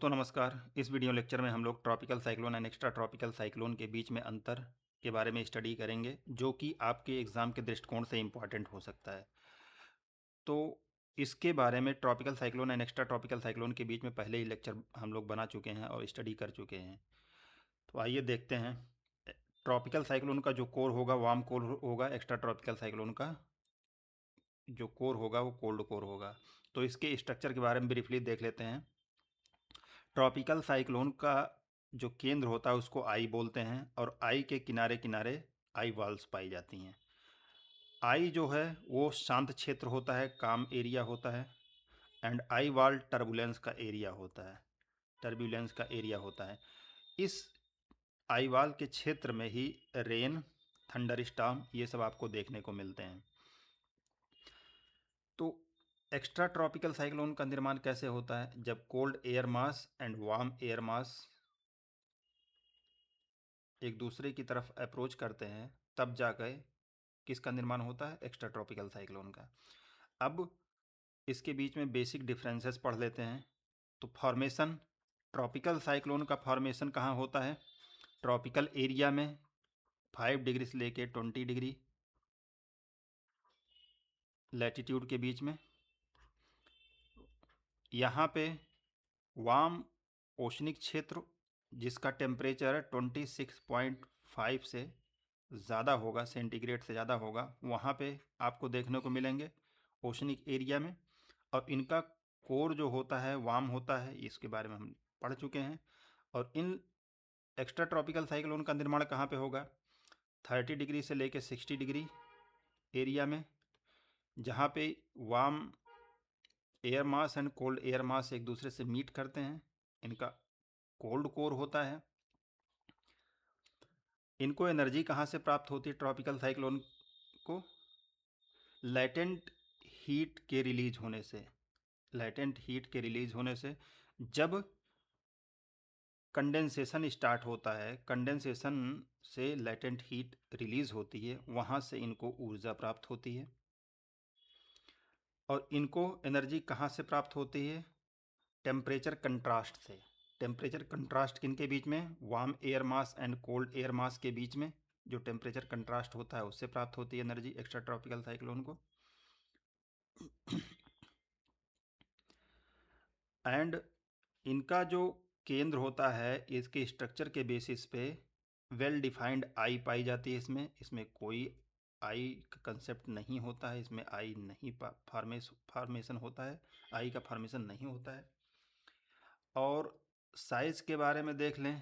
तो नमस्कार। इस वीडियो लेक्चर में हम लोग tropical cyclone and extra tropical cyclone के बीच में अंतर के बारे में स्टडी करेंगे, जो कि आपके एग्ज़ाम के दृष्टिकोण से इम्पॉर्टेंट हो सकता है। तो इसके बारे में tropical cyclone and extra tropical cyclone के बीच में पहले ही लेक्चर हम लोग बना चुके हैं और स्टडी कर चुके हैं। तो आइए देखते हैं। ट्रॉपिकल साइक्लोन का जो कोर होगा वार्म कोर होगा, एक्स्ट्रा ट्रॉपिकल साइक्लोन का जो कोर होगा वो कोल्ड कोर होगा। तो इसके स्ट्रक्चर के बारे में ब्रीफली देख लेते हैं। ट्रॉपिकल साइक्लोन का जो केंद्र होता है उसको आई बोलते हैं, और आई के किनारे किनारे आई वॉल्स पाई जाती हैं। आई जो है वो शांत क्षेत्र होता है, काम एरिया होता है। एंड आई वॉल टर्बुलेंस का एरिया होता है, टर्बुलेंस का एरिया होता है। इस आई वॉल के क्षेत्र में ही रेन, थंडर स्टॉर्म, ये सब आपको देखने को मिलते हैं। तो एक्स्ट्रा ट्रॉपिकल साइक्लोन का निर्माण कैसे होता है? जब cold air mass and warm air mass एक दूसरे की तरफ अप्रोच करते हैं, तब जाकर किसका निर्माण होता है? एक्स्ट्रा ट्रॉपिकल साइक्लोन का। अब इसके बीच में बेसिक डिफरेंसेस पढ़ लेते हैं। तो फॉर्मेशन, ट्रॉपिकल साइक्लोन का फॉर्मेशन कहाँ होता है? ट्रॉपिकल एरिया में 5 डिग्री से लेके 20 डिग्री लैटिट्यूड के बीच में। यहाँ पे वार्म ओशनिक क्षेत्र जिसका टेम्परेचर 26.5 से ज़्यादा होगा, सेंटीग्रेड से ज़्यादा होगा, वहाँ पे आपको देखने को मिलेंगे ओशनिक एरिया में। और इनका कोर जो होता है वार्म होता है, इसके बारे में हम पढ़ चुके हैं। और इन एक्स्ट्रा ट्रॉपिकल साइक्लोन का निर्माण कहाँ पे होगा? 30 डिग्री से लेके 60 डिग्री एरिया में, जहाँ पे warm air mass and cold air mass एक दूसरे से मीट करते हैं। इनका कोल्ड कोर होता है। इनको एनर्जी कहाँ से प्राप्त होती है ट्रॉपिकल साइक्लोन को? लैटेंट हीट के रिलीज होने से। लैटेंट हीट के रिलीज होने से जब कंडेंसेशन स्टार्ट होता है, कंडेंसेशन से लैटेंट हीट रिलीज होती है, वहाँ से इनको ऊर्जा प्राप्त होती है। और इनको एनर्जी कहाँ से प्राप्त होती है? टेम्परेचर कंट्रास्ट से। टेम्परेचर कंट्रास्ट किनके बीच में? Warm air mass and cold air mass के बीच में जो टेम्परेचर कंट्रास्ट होता है उससे प्राप्त होती है एनर्जी एक्स्ट्रा ट्रॉपिकल साइक्लोन को। एंड इनका जो केंद्र होता है, इसके स्ट्रक्चर के बेसिस पे वेल डिफाइंड आई पाई जाती है। इसमें कोई आई का कंसेप्ट नहीं होता है, इसमें आई नहीं फॉर्मेशन होता है, आई का फॉर्मेशन नहीं होता है। और साइज के बारे में देख लें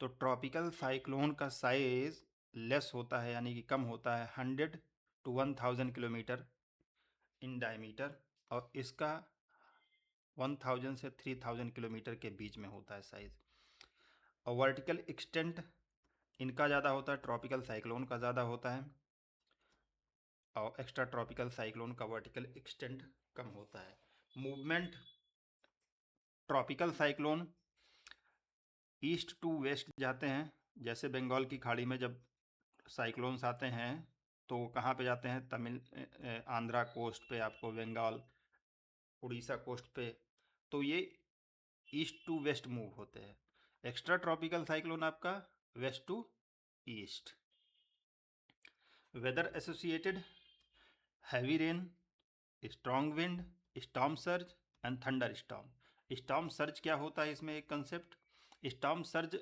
तो ट्रॉपिकल साइक्लोन का साइज लेस होता है, यानी कि कम होता है, 100 to 1000 किलोमीटर इन डायमीटर। और इसका 1000 से 3000 किलोमीटर के बीच में होता है साइज। और वर्टिकल एक्सटेंट इनका ज़्यादा होता है, ट्रॉपिकल साइक्लोन का ज़्यादा होता है। और एक्स्ट्रा ट्रॉपिकल साइक्लोन का वर्टिकल एक्सटेंट कम होता है। Movement, tropical cyclone east to west जाते हैं। जैसे बंगाल की खाड़ी में जब साइक्लोन्स आते हैं तो कहाँ पे जाते हैं? आंध्रा कोस्ट पे, आपको बंगाल, उड़ीसा कोस्ट पे। तो ये ईस्ट टू वेस्ट मूव होते हैं। एक्स्ट्रा ट्रॉपिकल साइक्लोन आपका west to east. Weather associated, heavy rain, strong wind, storm surge and thunderstorm. Storm surge क्या होता है? इसमें एक कंसेप्ट, स्टॉर्म सर्ज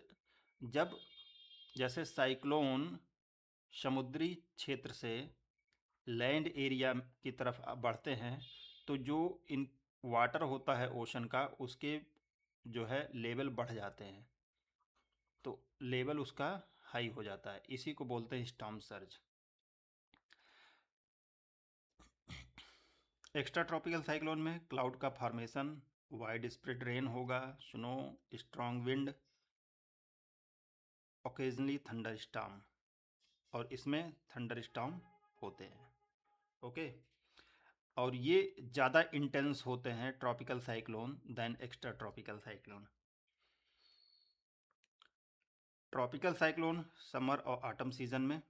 जब जैसे साइक्लोन समुद्री क्षेत्र से लैंड एरिया की तरफ बढ़ते हैं, तो जो इन वाटर होता है ओशन का, उसके जो है लेवल बढ़ जाते हैं, तो लेवल उसका हाई हो जाता है। इसी को बोलते हैं storm surge. Extra tropical cyclone में क्लाउड का फॉर्मेशन, वाइड स्प्रेड रेन होगा, snow, strong wind, occasionally thunder storm. और इसमें थंडर स्टॉर्म होते हैं। ओके। और ये ज़्यादा इंटेंस होते हैं tropical cyclone than extra tropical cyclone. Tropical cyclone summer और ऑटम सीजन में,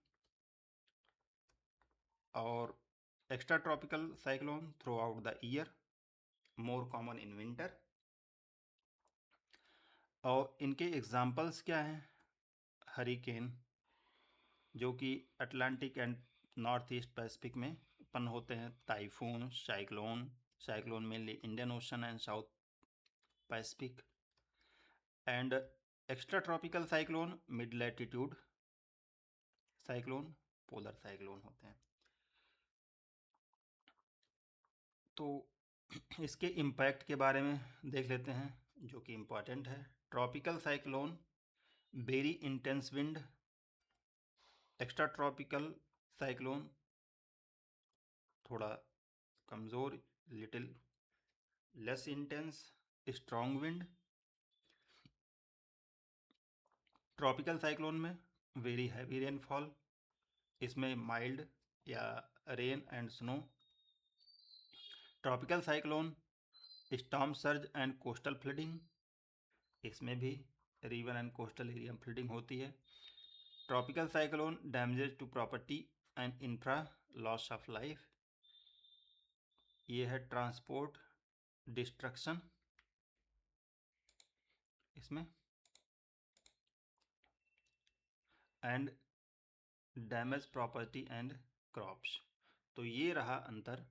और extra tropical cyclone throughout the year, more common in winter. और इनके एग्जाम्पल्स क्या हैं? हरिकेन, जो कि Atlantic and north east Pacific में उत्पन्न होते हैं। Typhoon, cyclone, cyclone mainly Indian Ocean and south Pacific. And extra tropical cyclone, mid latitude cyclone, polar cyclone होते हैं। तो इसके इम्पैक्ट के बारे में देख लेते हैं, जो कि इम्पॉर्टेंट है। Tropical cyclone, very intense wind. Extra tropical cyclone, थोड़ा कमज़ोर, little less intense, strong wind. Tropical cyclone में वेरी हैवी रेनफॉल, इसमें माइल्ड या rain and snow. Tropical cyclone, storm surge and coastal flooding, इसमें भी रिवर एंड कोस्टल एरिया में flooding होती है। Tropical cyclone, damages to property and infra, loss of life, ये है ट्रांसपोर्ट डिस्ट्रक्शन इसमें, and damage property and crops. तो ये रहा अंतर